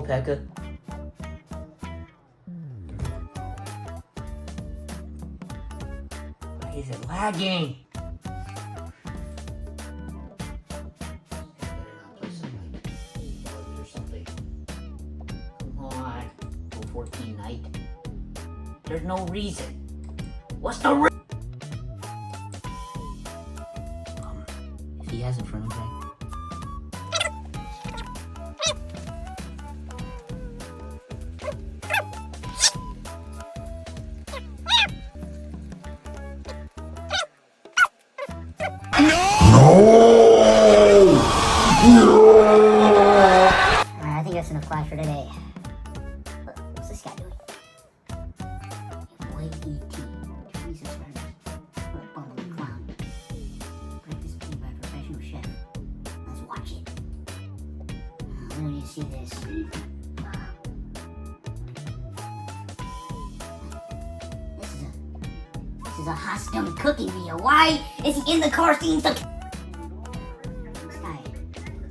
Pekka. Why is it lagging? Come on, 14 night. There's no reason. What's the reason? If he has a friend, okay? Alright, I think that's enough class for today. What's this guy doing? Boy E.T. Jesus Christ. What a bumbling clown. Breakfast made by a professional chef. Let's watch it. We don't need to see this. This is a hostile cooking video. Why is he in the car seeing some...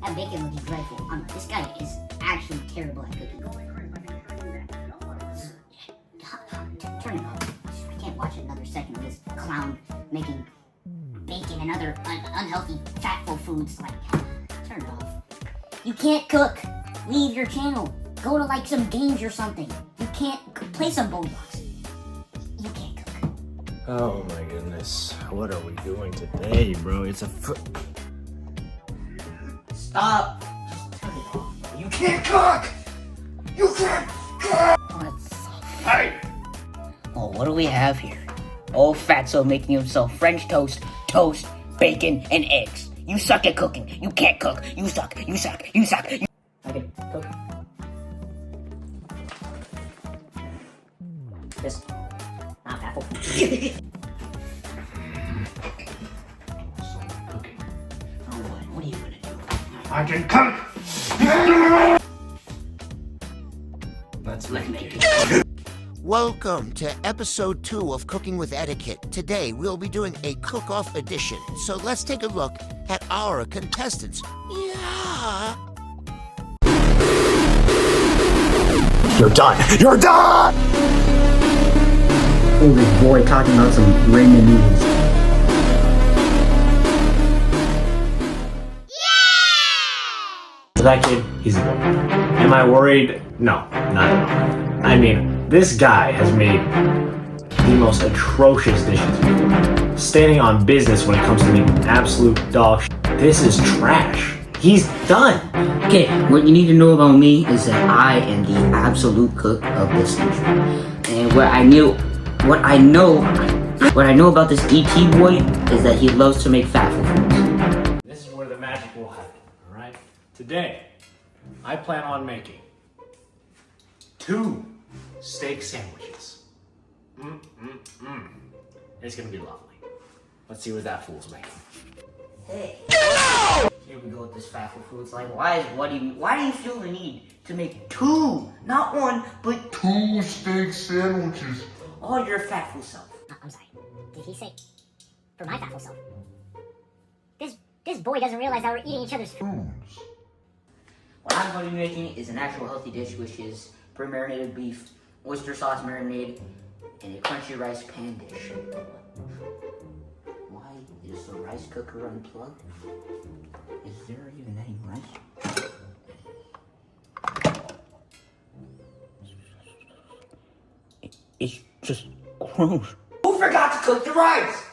That bacon looks dreadful. This guy is actually terrible at cooking. Turn it off. I can't watch another second of this clown making bacon and other unhealthy, fatful foods. Like, turn it off. You can't cook. Leave your channel. Go to like some games or something. You can't play some Roblox. You can't cook. Oh my goodness. What are we doing today, bro? It's a Stop! Just turn it off. You can't cook! You can't cook! Hey! Oh, what do we have here? Old Fatso making himself French toast, bacon, and eggs. You suck at cooking. You can't cook. You suck. You suck. You suck. I can cook. This. Not apple. What are you gonna do? I can cook! Let's make it. Welcome to episode 2 of Cooking with Etiquette. Today we'll be doing a cook-off edition. So let's take a look at our contestants. Yeah. You're done. You're done! Oh, this boy talking about some ramen noodles. That kid, he's a boy. Am I worried? No, not at all. I mean, this guy has made the most atrocious dishes before. Standing on business when it comes to making absolute dog shit. This is trash. He's done. Okay, what you need to know about me is that I am the absolute cook of this country. And what I know about this E.T. boy is that he loves to make fatful foods. This is where the magic will happen, alright? Today, I plan on making 2 steak sandwiches. It's gonna be lovely. Let's see what that fool's making. Hey, here we go with this fatful food. It's like, why do you feel the need to make 2, not 1, but 2 steak sandwiches? all your fatful self? I'm sorry. Did he say for my fatful self? This boy doesn't realize that we're eating each other's food. What I'm going to be making is an actual healthy dish, which is pre-marinated beef, oyster sauce marinade, and a crunchy rice pan dish. Why is the rice cooker unplugged? Is there even any rice? It's just gross. Who forgot to cook the rice?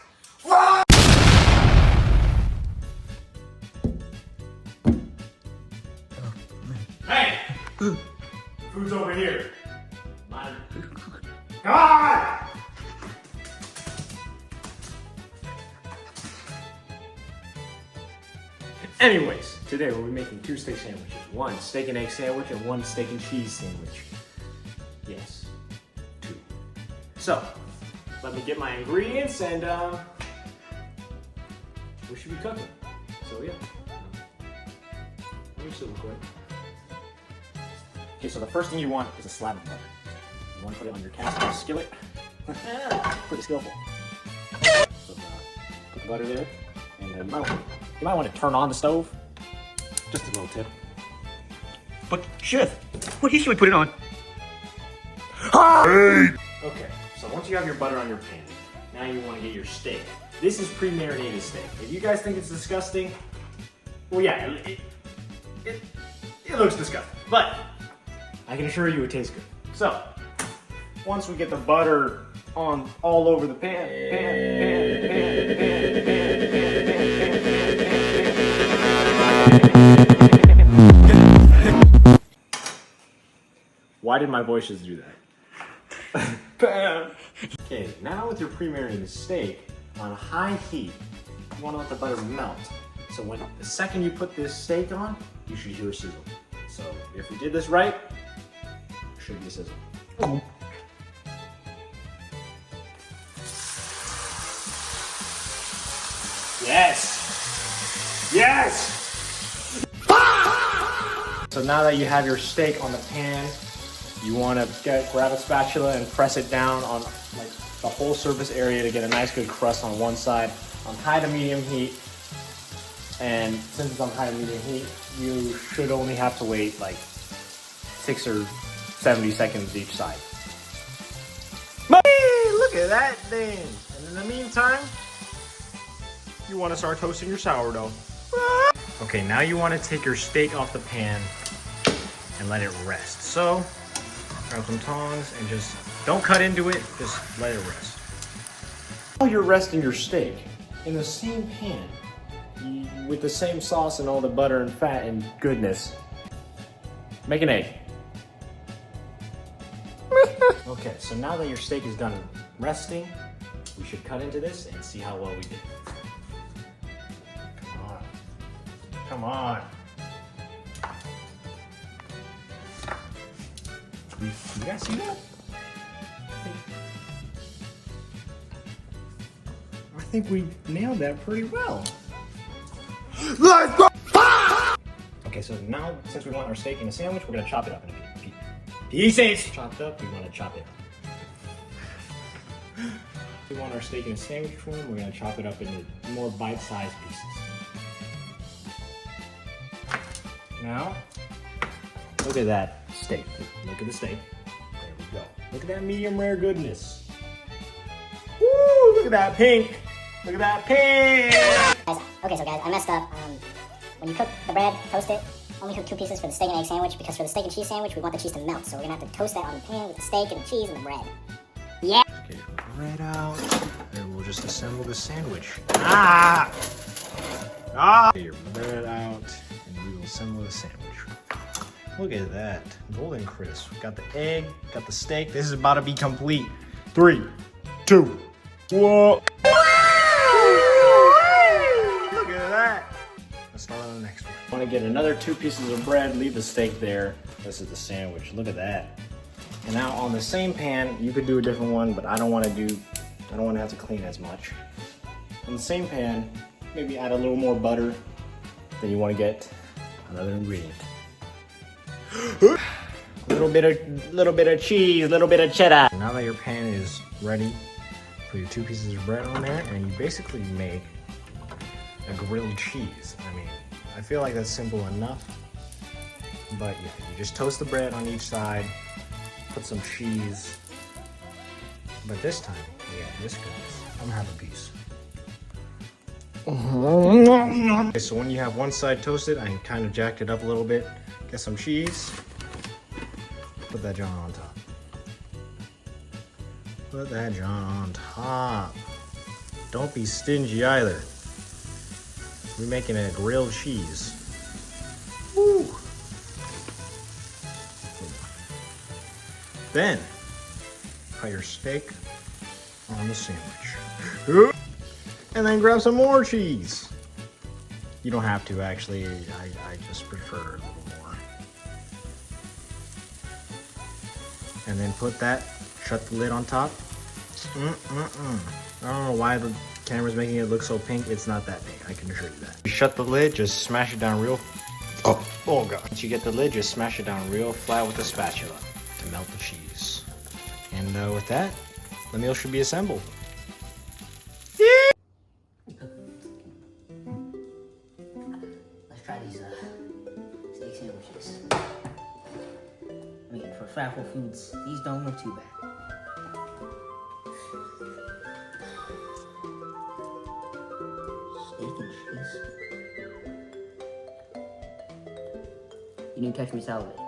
Hey! Food's over here. Mine. Come on! Anyways, today we'll be making 2 steak sandwiches. 1 steak and egg sandwich and 1 steak and cheese sandwich. Yes, 2. So, let me get my ingredients and we should be cooking. So yeah. Let me see real quick. Okay, so the first thing you want is a slab of butter. You want to put it on your cast iron skillet. Pretty skillful. So, put the butter there, and you might want to turn on the stove. Just a little tip. But shift. What should we put it on? Okay, so once you have your butter on your pan, now you want to get your steak. This is pre-marinated steak. If you guys think it's disgusting, well, yeah, it looks disgusting, but I can assure you it tastes good. So, once we get the butter on all over the pan. Why did my voice just do that? Okay, now with your pre-marinated steak on high heat, you want to let the butter melt. So when the second you put this steak on, you should hear a sizzle. So if we did this right, there should be a sizzle. Yes! Yes! So now that you have your steak on the pan, you want to grab a spatula and press it down on like the whole surface area to get a nice good crust on one side on high to medium heat. And since it's on high to medium heat, you should only have to wait like 6 or 70 seconds each side. Hey, look at that thing! And in the meantime, you want to start toasting your sourdough. Okay, now you want to take your steak off the pan and let it rest. So, grab some tongs and just don't cut into it, just let it rest. While you're resting your steak, in the same pan, with the same sauce and all the butter and fat and goodness, make an egg. Okay, so now that your steak is done resting, we should cut into this and see how well we did. Come on. Come on. You guys see that? I think we nailed that pretty well. Let's go! Okay, so now since we want our steak in a sandwich, we're gonna chop it up into pieces. Chopped up, we want to chop it up. If we want our steak in a sandwich form, we're gonna chop it up into more bite-sized pieces. Now, look at that steak. Look at the steak. There we go. Look at that medium rare goodness. Woo! Look at that pink. Look at that pink. Okay, so guys, I messed up. When you cook the bread, toast it. Only cook 2 pieces for the steak and egg sandwich, because for the steak and cheese sandwich, we want the cheese to melt. So we're gonna have to toast that on the pan with the steak and the cheese and the bread. Yeah. Get your bread out, and we'll just assemble the sandwich. Ah! Ah! Get your bread out, and we will assemble the sandwich. Look at that, golden crisp. We got the egg, got the steak. This is about to be complete. 3, 2, 1. Look at that. Let's start on the next one. Want to get another 2 pieces of bread, leave the steak there. This is the sandwich. Look at that. And now on the same pan, you could do a different one, but I don't want to have to clean as much. On the same pan, maybe add a little more butter. Then you want to get another ingredient. little bit of cheese, little bit of cheddar. Now that your pan is ready, put your 2 pieces of bread on there, and you basically make a grilled cheese. I mean, I feel like that's simple enough. But yeah, you just toast the bread on each side, put some cheese. But this time, yeah, this goodness, I'm gonna have a piece. Okay, so when you have one side toasted, I kind of jacked it up a little bit. Get some cheese. Put that John on top. Put that John on top. Don't be stingy either. We're making a grilled cheese. Woo! Then, put your steak on the sandwich. And then grab some more cheese. You don't have to, actually. I just prefer a little more. And then put that, shut the lid on top. I don't know why the camera's making it look so pink. It's not that pink, I can assure you that. You shut the lid, just smash it down real... Oh God. Once you get the lid, just smash it down real flat with a spatula to melt the cheese. And with that, the meal should be assembled. Let's try these steak sandwiches. foods. These don't look too bad. Steak and cheese. You didn't catch me salivating.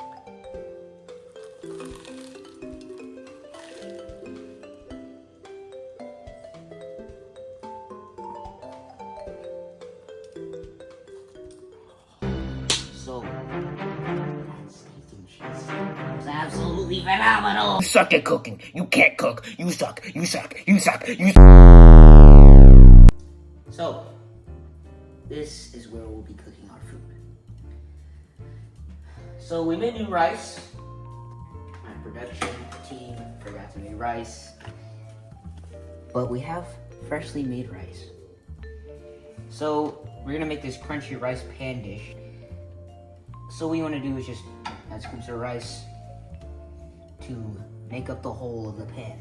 So, that steak and cheese was absolutely phenomenal. You suck at cooking. You can't cook. You suck. You suck. You suck. You suck. So, this is where we'll be cooking our food. So we made new rice. My production team forgot to make rice. But we have freshly made rice. So we're gonna make this crunchy rice pan dish. So what you wanna do is just add scoops of rice to make up the whole of the pan.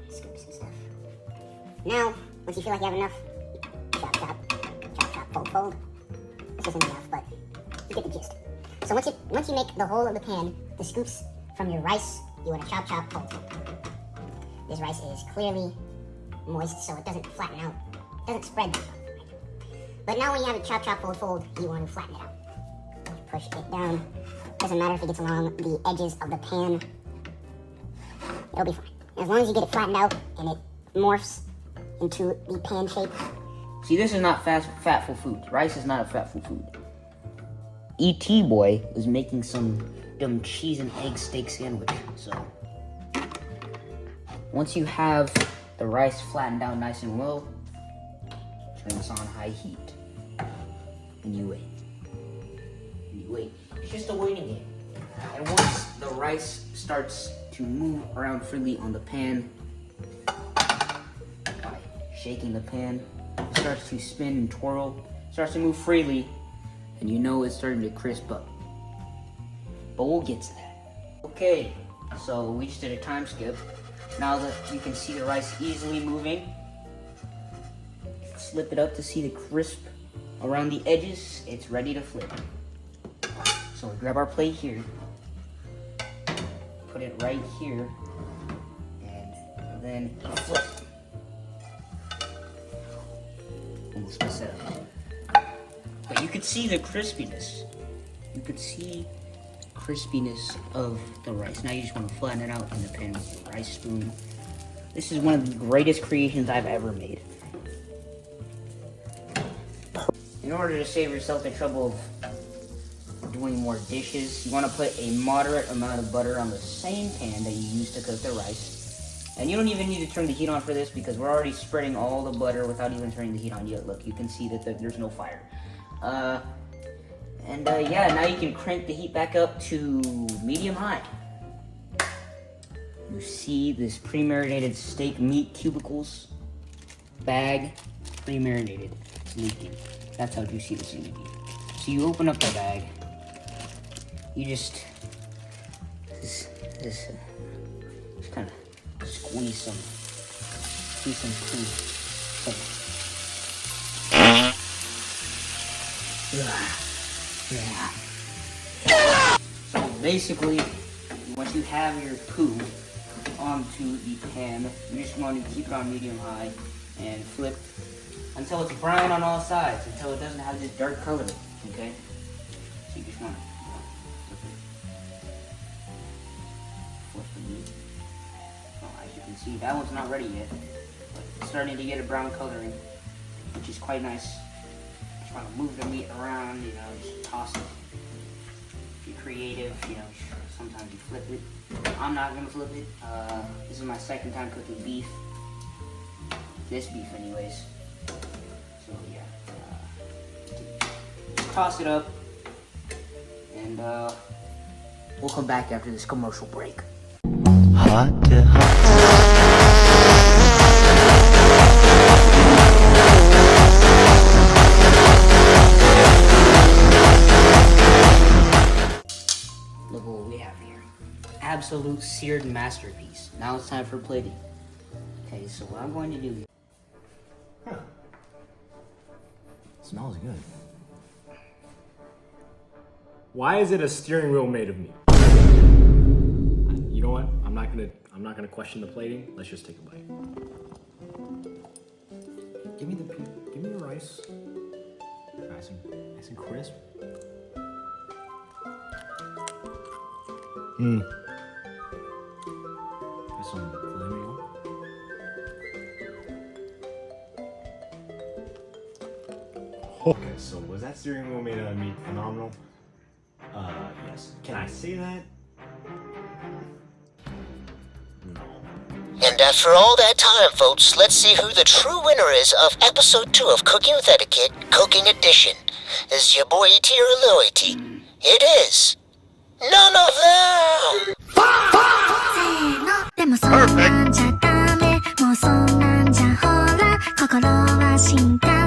Scoops and stuff. Now, once you feel like you have enough, chop, chop, fold. This isn't enough, but you get the gist. So once you make the whole of the pan, the scoops from your rice, you want to chop, fold. This rice is clearly moist, so it doesn't flatten out. It doesn't spread. But now when you have it chop, fold, you want to flatten it out. Push it down. Doesn't matter if it gets along the edges of the pan. It'll be fine. As long as you get it flattened out and it morphs into the pan shape. See, this is not fatful food. Rice is not a fatful food. E.T. boy is making some dumb cheese and egg steak sandwich. So, once you have the rice flattened out nice and well, turn this on high heat. And you wait. It's just a waiting game. And once the rice starts to move around freely on the pan, by shaking the pan, it starts to spin and twirl, starts to move freely, and you know it's starting to crisp up. But we'll get to that. Okay, so we just did a time skip. Now that you can see the rice easily moving, slip it up to see the crisp around the edges. It's ready to flip. So we grab our plate here, put it right here, and then flip. Almost messed it up. But you could see the crispiness. You could see crispiness of the rice. Now you just want to flatten it out in the pan with your rice spoon. This is one of the greatest creations I've ever made. In order to save yourself the trouble of doing more dishes, you want to put a moderate amount of butter on the same pan that you used to cook the rice. And you don't even need to turn the heat on for this because we're already spreading all the butter without even turning the heat on yet. Look, you can see that there's no fire. Yeah, now you can crank the heat back up to medium-high. You see this pre-marinated steak meat cubicles bag, pre-marinated. It's leaking. That's how juicy this is gonna be. So you open up the bag. You just kind of squeeze some cream. So basically, once you have your poo onto the pan, you just want to keep it on medium-high and flip until it's brown on all sides, until it doesn't have this dark color, okay? So you just want to flip the meat. Oh, as you can see, that one's not ready yet, but it's starting to get a brown coloring, which is quite nice. Just want to move the meat around, you know, just toss it. If you're creative, you know, sometimes you flip it. I'm not going to flip it. This is my second time cooking beef. This beef anyways. So yeah, toss it up, and we'll come back after this commercial break. Hot to hot. Look what we have here. Absolute seared masterpiece. Now it's time for plating. Okay, so what I'm going to do. Smells good. Why is it a steering wheel made of meat? not gonna question the plating. Let's just take a bite. Give me the rice. Nice and crisp. Got some filet mignon. Okay, so was that steering wheel made out of meat phenomenal? Yes. Can I say that? No. And after all that time, folks, let's see who the true winner is of episode 2 of Cooking with Etiquette, Cooking Edition. Is your boy E.T. or Lil E.T.? It is none of them! でもそんなんじゃダメもうそんなんじゃほら心は進化